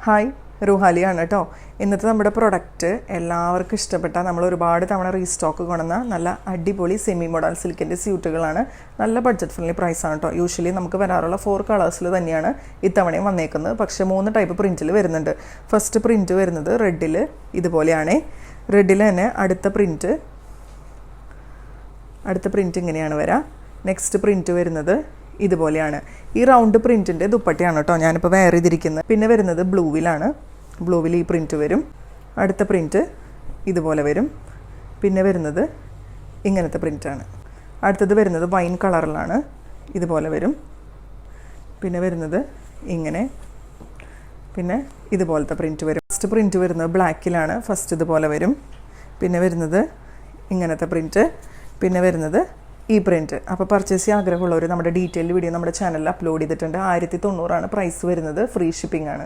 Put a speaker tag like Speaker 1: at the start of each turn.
Speaker 1: Hi, റുഹാലിയാണ് കേട്ടോ. ഇന്നത്തെ നമ്മുടെ പ്രൊഡക്റ്റ് എല്ലാവർക്കും ഇഷ്ടപ്പെട്ട നമ്മൾ ഒരുപാട് തവണ റീസ്റ്റോക്ക് കൊണ്ടുവന്ന നല്ല അടിപൊളി സെമി മോഡൽ സിൽക്കിൻ്റെ സ്യൂട്ടുകളാണ്. നല്ല ബഡ്ജറ്റ് ഫ്രണ്ട്ലി പ്രൈസാണ് കേട്ടോ. യൂഷ്വലി നമുക്ക് വരാറുള്ള 4 കളേഴ്സിൽ തന്നെയാണ് ഇത്തവണയും വന്നേക്കുന്നത്. പക്ഷേ 3 ടൈപ്പ് പ്രിൻറ്റിൽ വരുന്നുണ്ട്. ഫസ്റ്റ് പ്രിൻറ്റ് വരുന്നത് റെഡിൽ ഇതുപോലെയാണ്. റെഡിൽ തന്നെ അടുത്ത പ്രിൻറ്റ് ഇങ്ങനെയാണ് വരിക. നെക്സ്റ്റ് പ്രിൻറ്റ് വരുന്നത് ഇതുപോലെയാണ്. ഈ റൗണ്ട് പ്രിൻറ്റിൻ്റെ ദുപ്പട്ടയാണ് കേട്ടോ ഞാനിപ്പോൾ വെയർ ചെയ്തിരിക്കുന്നത്. പിന്നെ വരുന്നത് ബ്ലൂവിലാണ്. ബ്ലൂവിൽ ഈ പ്രിൻറ്റ് വരും. അടുത്ത പ്രിൻറ്റ് ഇതുപോലെ വരും. പിന്നെ വരുന്നത് ഇങ്ങനത്തെ പ്രിൻറ്റാണ്. അടുത്തത് വരുന്നത് വൈൻ കളറിലാണ്. ഇതുപോലെ വരും. പിന്നെ വരുന്നത് ഇങ്ങനെ. പിന്നെ ഇതുപോലത്തെ പ്രിൻറ്റ് വരും. ഫസ്റ്റ് പ്രിൻറ്റ് വരുന്നത് ബ്ലാക്കിലാണ്. ഫസ്റ്റ് ഇതുപോലെ വരും. പിന്നെ വരുന്നത് ഇങ്ങനത്തെ പ്രിൻറ്റ്. പിന്നെ വരുന്നത് ഈ പ്രിൻറ്റ്. അപ്പോൾ പർച്ചേസ് ചെയ്യാൻ ആഗ്രഹമുള്ളവർ നമ്മുടെ ഡീറ്റെയിൽഡ് വീഡിയോ നമ്മുടെ ചാനലിൽ അപ്ലോഡ് ചെയ്തിട്ടുണ്ട്. 1090 പ്രൈസ് വരുന്നത്. ഫ്രീ ഷിപ്പിംഗ് ആണ്.